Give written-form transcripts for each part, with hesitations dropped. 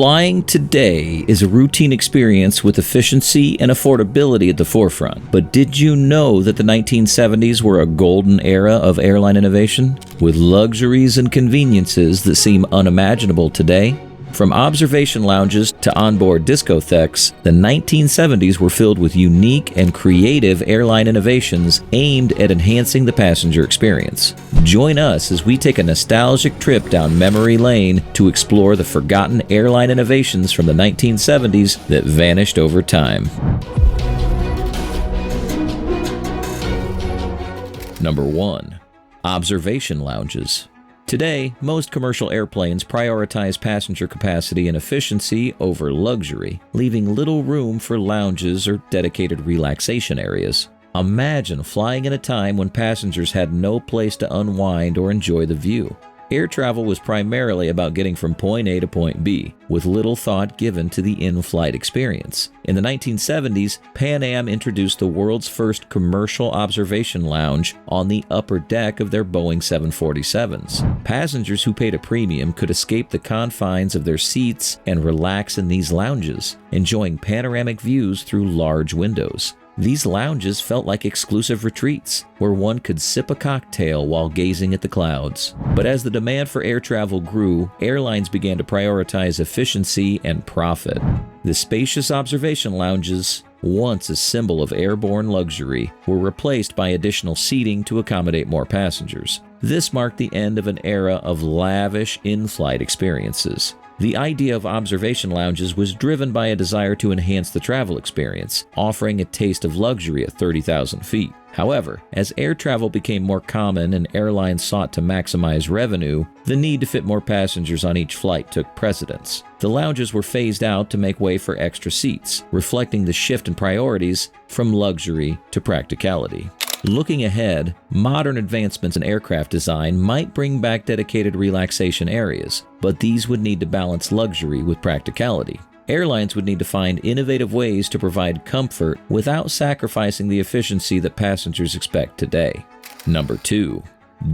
Flying today is a routine experience with efficiency and affordability at the forefront. But did you know that the 1970s were a golden era of airline innovation? With luxuries and conveniences that seem unimaginable today? From observation lounges to onboard discotheques, the 1970s were filled with unique and creative airline innovations aimed at enhancing the passenger experience. Join us as we take a nostalgic trip down memory lane to explore the forgotten airline innovations from the 1970s that vanished over time. Number 1. Observation lounges. Today, most commercial airplanes prioritize passenger capacity and efficiency over luxury, leaving little room for lounges or dedicated relaxation areas. Imagine flying in a time when passengers had no place to unwind or enjoy the view. Air travel was primarily about getting from point A to point B, with little thought given to the in-flight experience. In the 1970s, Pan Am introduced the world's first commercial observation lounge on the upper deck of their Boeing 747s. Passengers who paid a premium could escape the confines of their seats and relax in these lounges, enjoying panoramic views through large windows. These lounges felt like exclusive retreats, where one could sip a cocktail while gazing at the clouds. But as the demand for air travel grew, airlines began to prioritize efficiency and profit. The spacious observation lounges, once a symbol of airborne luxury, were replaced by additional seating to accommodate more passengers. This marked the end of an era of lavish in-flight experiences. The idea of observation lounges was driven by a desire to enhance the travel experience, offering a taste of luxury at 30,000 feet. However, as air travel became more common and airlines sought to maximize revenue, the need to fit more passengers on each flight took precedence. The lounges were phased out to make way for extra seats, reflecting the shift in priorities from luxury to practicality. Looking ahead, modern advancements in aircraft design might bring back dedicated relaxation areas, but these would need to balance luxury with practicality. Airlines would need to find innovative ways to provide comfort without sacrificing the efficiency that passengers expect today. Number 2.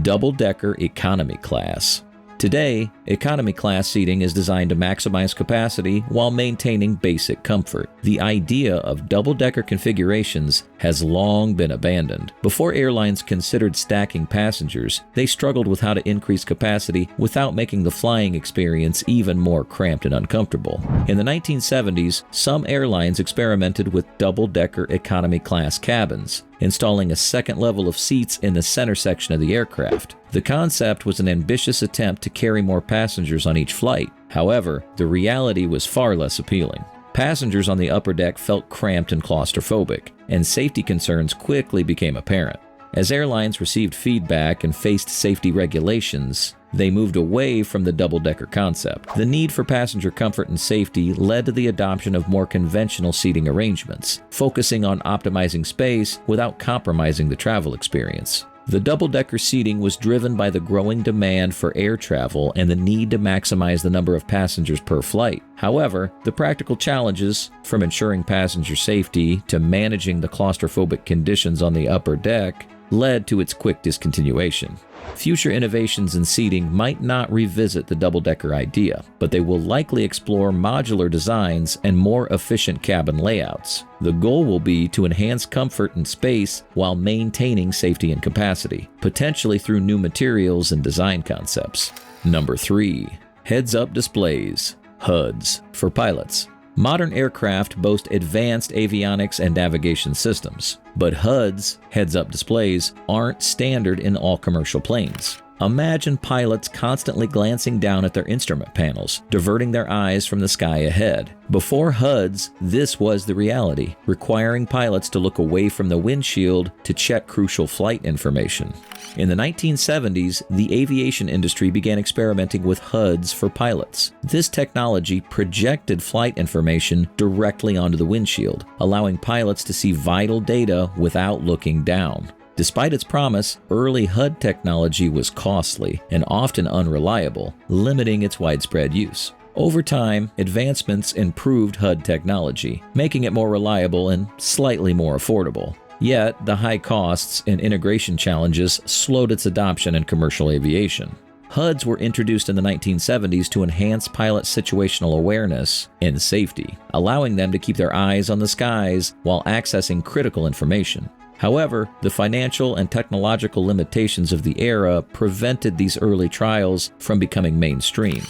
Double-decker economy class. Today, economy class seating is designed to maximize capacity while maintaining basic comfort. The idea of double-decker configurations has long been abandoned. Before airlines considered stacking passengers, they struggled with how to increase capacity without making the flying experience even more cramped and uncomfortable. In the 1970s, some airlines experimented with double-decker economy class cabins, installing a second level of seats in the center section of the aircraft. The concept was an ambitious attempt to carry more passengers on each flight. However, the reality was far less appealing. Passengers on the upper deck felt cramped and claustrophobic, and safety concerns quickly became apparent. As airlines received feedback and faced safety regulations, they moved away from the double-decker concept. The need for passenger comfort and safety led to the adoption of more conventional seating arrangements, focusing on optimizing space without compromising the travel experience. The double-decker seating was driven by the growing demand for air travel and the need to maximize the number of passengers per flight. However, the practical challenges, from ensuring passenger safety to managing the claustrophobic conditions on the upper deck, led to its quick discontinuation. Future innovations in seating might not revisit the double-decker idea, but they will likely explore modular designs and more efficient cabin layouts. The goal will be to enhance comfort and space while maintaining safety and capacity, potentially through new materials and design concepts. Number 3. Heads-up displays, HUDs, for pilots. Modern aircraft boast advanced avionics and navigation systems, but HUDs, heads-up displays, aren't standard in all commercial planes. Imagine pilots constantly glancing down at their instrument panels, diverting their eyes from the sky ahead. Before HUDs, this was the reality, requiring pilots to look away from the windshield to check crucial flight information. In the 1970s, the aviation industry began experimenting with HUDs for pilots. This technology projected flight information directly onto the windshield, allowing pilots to see vital data without looking down. Despite its promise, early HUD technology was costly and often unreliable, limiting its widespread use. Over time, advancements improved HUD technology, making it more reliable and slightly more affordable. Yet, the high costs and integration challenges slowed its adoption in commercial aviation. HUDs were introduced in the 1970s to enhance pilots' situational awareness and safety, allowing them to keep their eyes on the skies while accessing critical information. However, the financial and technological limitations of the era prevented these early trials from becoming mainstream.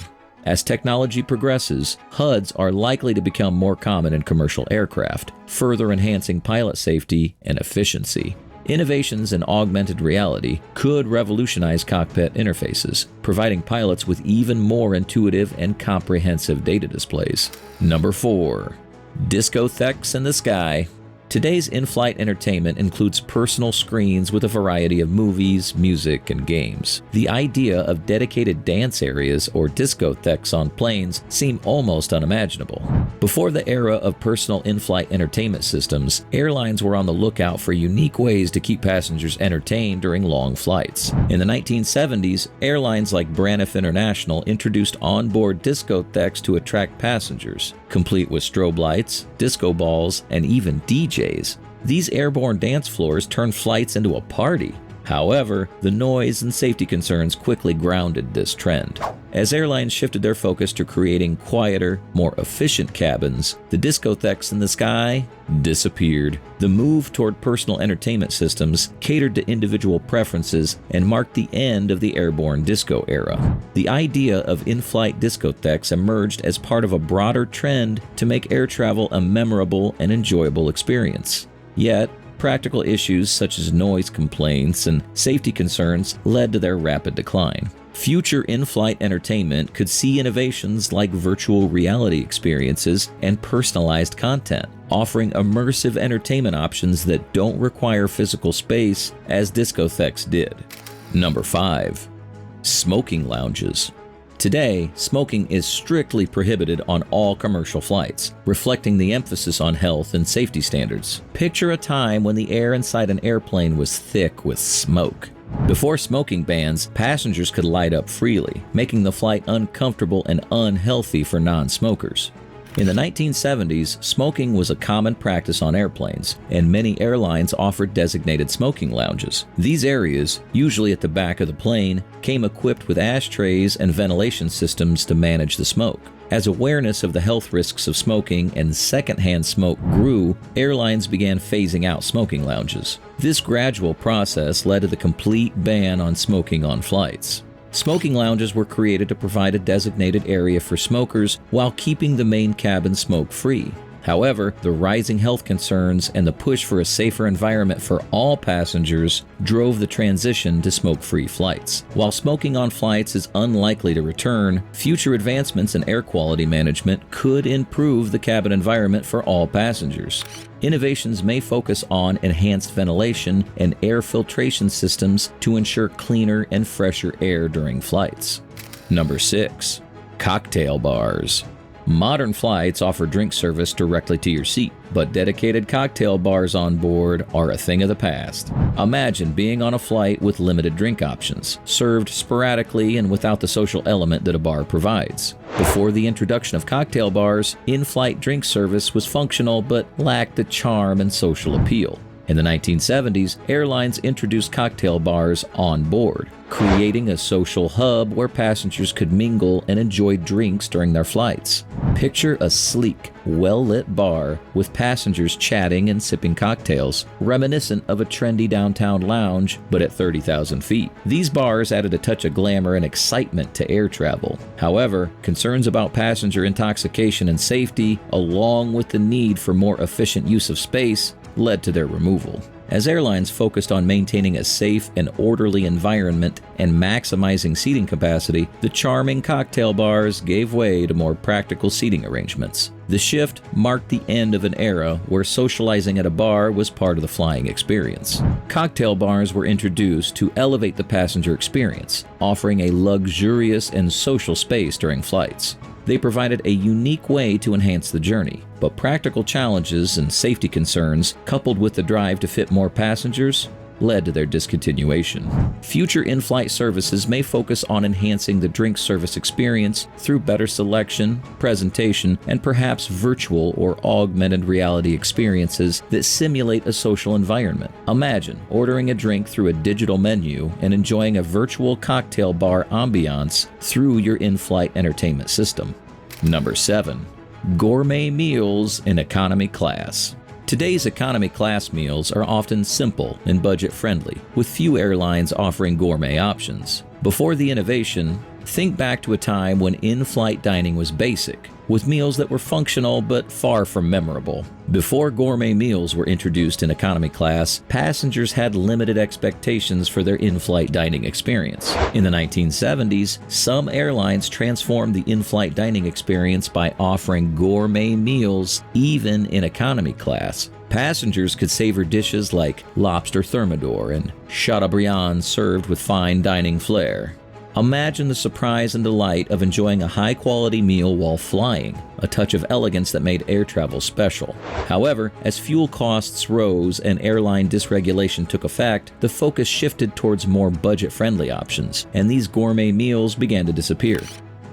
As technology progresses, HUDs are likely to become more common in commercial aircraft, further enhancing pilot safety and efficiency. Innovations in augmented reality could revolutionize cockpit interfaces, providing pilots with even more intuitive and comprehensive data displays. Number 4. Discotheques in the sky. Today's in-flight entertainment includes personal screens with a variety of movies, music, and games. The idea of dedicated dance areas or discotheques on planes seem almost unimaginable. Before the era of personal in-flight entertainment systems, airlines were on the lookout for unique ways to keep passengers entertained during long flights. In the 1970s, airlines like Braniff International introduced onboard discotheques to attract passengers, complete with strobe lights, disco balls, and even DJs. These airborne dance floors turned flights into a party. However, the noise and safety concerns quickly grounded this trend. As airlines shifted their focus to creating quieter, more efficient cabins, the discotheques in the sky disappeared. The move toward personal entertainment systems catered to individual preferences and marked the end of the airborne disco era. The idea of in-flight discotheques emerged as part of a broader trend to make air travel a memorable and enjoyable experience. Yet, practical issues such as noise complaints and safety concerns led to their rapid decline. Future in-flight entertainment could see innovations like virtual reality experiences and personalized content, offering immersive entertainment options that don't require physical space as discotheques did. Number 5. Smoking lounges. Today, smoking is strictly prohibited on all commercial flights, reflecting the emphasis on health and safety standards. Picture a time when the air inside an airplane was thick with smoke. Before smoking bans, passengers could light up freely, making the flight uncomfortable and unhealthy for non-smokers. In the 1970s, smoking was a common practice on airplanes, and many airlines offered designated smoking lounges. These areas, usually at the back of the plane, came equipped with ashtrays and ventilation systems to manage the smoke. As awareness of the health risks of smoking and secondhand smoke grew, airlines began phasing out smoking lounges. This gradual process led to the complete ban on smoking on flights. Smoking lounges were created to provide a designated area for smokers while keeping the main cabin smoke-free. However, the rising health concerns and the push for a safer environment for all passengers drove the transition to smoke-free flights. While smoking on flights is unlikely to return, future advancements in air quality management could improve the cabin environment for all passengers. Innovations may focus on enhanced ventilation and air filtration systems to ensure cleaner and fresher air during flights. Number 6. Cocktail bars. Modern flights offer drink service directly to your seat, but dedicated cocktail bars on board are a thing of the past. Imagine being on a flight with limited drink options, served sporadically and without the social element that a bar provides. Before the introduction of cocktail bars, in-flight drink service was functional but lacked the charm and social appeal. In the 1970s, airlines introduced cocktail bars on board, creating a social hub where passengers could mingle and enjoy drinks during their flights. Picture a sleek, well-lit bar with passengers chatting and sipping cocktails, reminiscent of a trendy downtown lounge, but at 30,000 feet. These bars added a touch of glamour and excitement to air travel. However, concerns about passenger intoxication and safety, along with the need for more efficient use of space, led to their removal. As airlines focused on maintaining a safe and orderly environment and maximizing seating capacity, the charming cocktail bars gave way to more practical seating arrangements. The shift marked the end of an era where socializing at a bar was part of the flying experience. Cocktail bars were introduced to elevate the passenger experience, offering a luxurious and social space during flights. They provided a unique way to enhance the journey, but practical challenges and safety concerns, coupled with the drive to fit more passengers, led to their discontinuation. Future in-flight services may focus on enhancing the drink service experience through better selection, presentation, and perhaps virtual or augmented reality experiences that simulate a social environment. Imagine ordering a drink through a digital menu and enjoying a virtual cocktail bar ambiance through your in-flight entertainment system. Number 7. Gourmet meals in economy class. Today's economy class meals are often simple and budget-friendly, with few airlines offering gourmet options. Before the innovation, think back to a time when in-flight dining was basic, with meals that were functional but far from memorable. Before gourmet meals were introduced in economy class, passengers had limited expectations for their in-flight dining experience. In the 1970s, some airlines transformed the in-flight dining experience by offering gourmet meals even in economy class. Passengers could savor dishes like lobster thermidor and chateaubriand served with fine dining flair. Imagine the surprise and delight of enjoying a high-quality meal while flying, a touch of elegance that made air travel special. However, as fuel costs rose and airline dysregulation took effect, the focus shifted towards more budget-friendly options, and these gourmet meals began to disappear.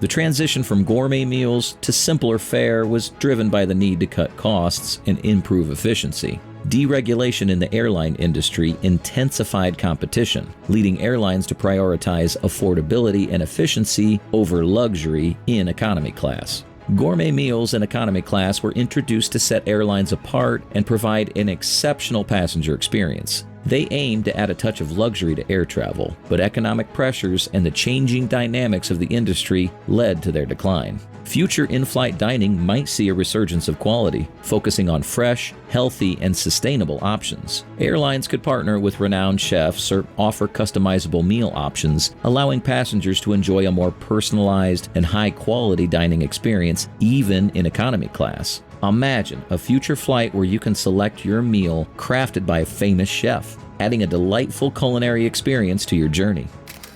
The transition from gourmet meals to simpler fare was driven by the need to cut costs and improve efficiency. Deregulation in the airline industry intensified competition, leading airlines to prioritize affordability and efficiency over luxury in economy class. Gourmet meals in economy class were introduced to set airlines apart and provide an exceptional passenger experience. They aimed to add a touch of luxury to air travel, but economic pressures and the changing dynamics of the industry led to their decline. Future in-flight dining might see a resurgence of quality, focusing on fresh, healthy, and sustainable options. Airlines could partner with renowned chefs or offer customizable meal options, allowing passengers to enjoy a more personalized and high-quality dining experience even in economy class. Imagine a future flight where you can select your meal crafted by a famous chef, adding a delightful culinary experience to your journey.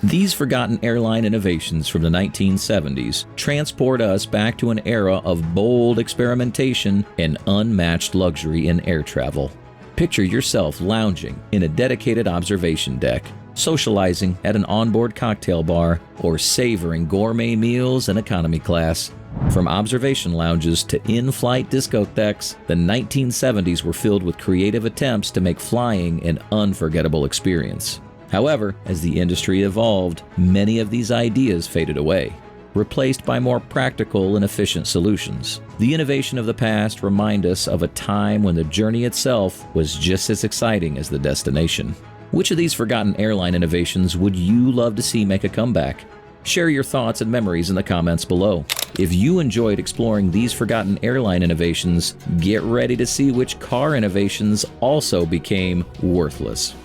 These forgotten airline innovations from the 1970s transport us back to an era of bold experimentation and unmatched luxury in air travel. Picture yourself lounging in a dedicated observation deck, socializing at an onboard cocktail bar, or savoring gourmet meals in economy class. From observation lounges to in-flight discotheques, the 1970s were filled with creative attempts to make flying an unforgettable experience. However, as the industry evolved, many of these ideas faded away, replaced by more practical and efficient solutions. The innovation of the past reminds us of a time when the journey itself was just as exciting as the destination. Which of these forgotten airline innovations would you love to see make a comeback? Share your thoughts and memories in the comments below. If you enjoyed exploring these forgotten airline innovations, get ready to see which car innovations also became worthless.